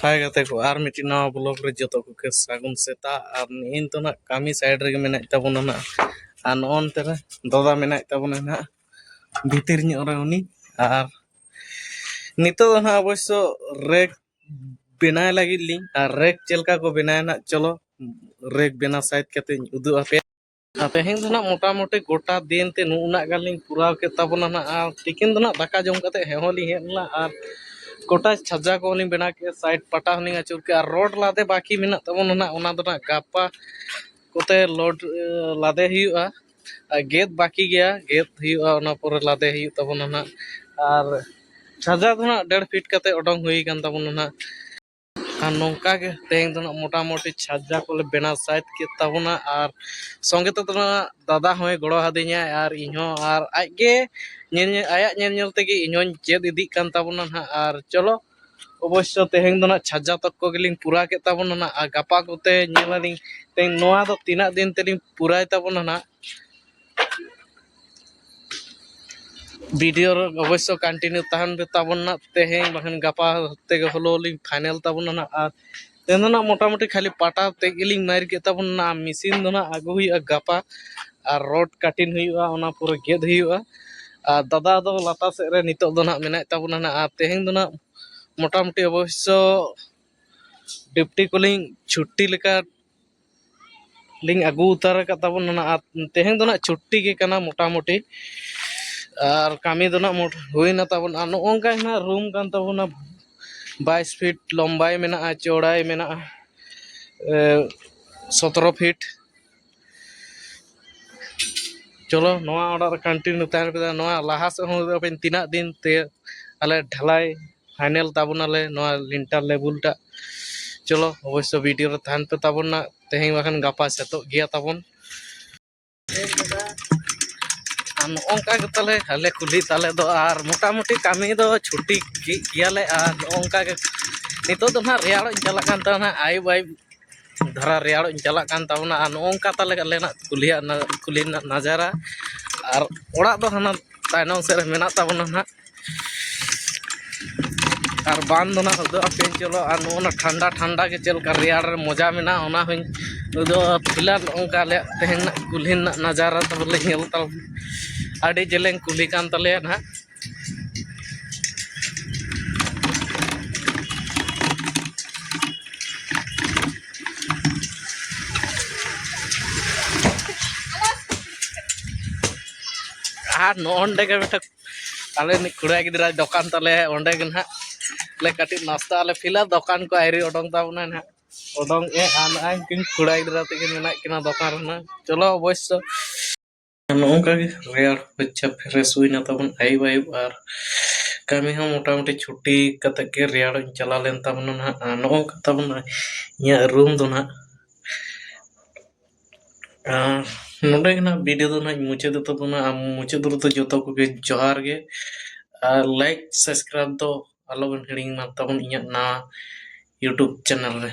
हाय गाते को आर मिट्टी नवा ब्लॉग रे जतो को के सागुन सेता आर इन तो ना कामी साइड रे मेना ताबोना ना आर नॉन ते दादा मेना ताबोना ना भीतर ᱧᱚᱜ रे उनी आर नितो ना अवश्य रेक बेनाय लागिद लिं आर रेक चेलका को बेनाय ना चलो रेक बेना साइड कते उदु आपे तेहें दो ना मोटा मोटी गोटा दिन ते नुना गालिंग पुराव के ताबोना ना आर तिकिन दो ना दाका जम कते हेहोली हेला आर कोटा छज्जा को नहीं बना के साइड पटा नहीं अचुर के रोड लादे बाकी मेना तबन ना ओना दो ना गापा कोते लोड लादे हुआ गेट बाकी गया गेट हुआ ओना पर लादे हुई तबन ना और छज्जा दो ना 1.5 फीट कते ओडोंग हुई कान तबन ना और नौका के तेहें दो ना मोटा मोटी छज्जा को बना साइड के तबना और संगे तो ना दादा होय गड़ो हदिया और इहो और आगे आया नेल तेगे इहों चेद इदी कान तबना ना और चलो अवश्य तेहें दो ना छज्जा तक को गिलिंग पूरा के तबना ना आ गापा कोते नेलालिंग तें नोआ दो तीना दिन तेलिंग पूराय तबना ना वीडियो अवश्य कंटिन्यू तहन बे तबना तेहें बहन गापा तेगे होलोलिंग फाइनल तबना ना और तेन ना मोटा मोटी खाली पाटा तेगिलिंग मार के तबना मशीन दो ना आगु हुई गापा और रोड कटिंग हुआ ओना पूरा गेद हुआ और दादा दो लाता से रे नितो दो ना मेना तबना ना और तेहें दो ना मोटा मोटी अवश्य डिप्टी कोलिंग छुट्टी लेका लिंग अगू उतार का तबना ना तेहें दो ना छुट्टी के कना मोटा मोटी और कामी दो ना हुईना तबना नोंका ना रूम कान तबना 22 फीट लंबाई मेना चौड़ाई मेना 17 फीट चलो नवा ऑर्डर कंटिन्यू तहन पे नवा लाहा से हो तीना दिन ते आले ढलाई फाइनल ताबुनाले नवा लिंटर लेवलटा चलो अवश्य वीडियो रे तहन पे ताबुना तेहें बखन गापा सेतो गया ताबुन नोंका के तले हले कुली ताले दो और मोटा मोटी कामी दो छुट्टी गियाले और नोंका के नितो दो ना रेयाड़ चला कान तना आई बाई धरा रेयाड़ चला कान ताबुना और नोंका तले लेना कुली नजारा और ओड़ा दो हना तायनम से मेना ताबुना ना और बांध दो ना उदो पे चलो और नोना ठंडा ठंडा के चल कर रेयाड़ रे मजा मेना ओना हुई उदो फिलहाल ओंका ले तेहें कुली नजारा तबले नेल ताब आड़ी जेलें कुली कान तले ना और नोंडे के बेटा आले कुड़ा गिदरा दुकान तले ओंडे के ना ले कटी नाश्ता आले फिलहाल दुकान को आइरी ओडोंग ताबना ना ओडोंग आन किन कुड़ा गिदरा तेगे मेना किना दुकान ना चलो अवश्य नोंका के रेयाड़ बच्चा फ्रेश हुईना तबन आई बाई और कमी हम मोटा मोटी छुट्टी कते के रेयाड़ चला लेन तबन ना नोंका तबन इया रूम दो ना नोंडे ना वीडियो दो ना मुचे दो तबना मुचे दो तो जतो को के जोहार गे लाइक सब्सक्राइब दो आलो बन हिडिंग मा तबन इया ना यूट्यूब चैनल रे।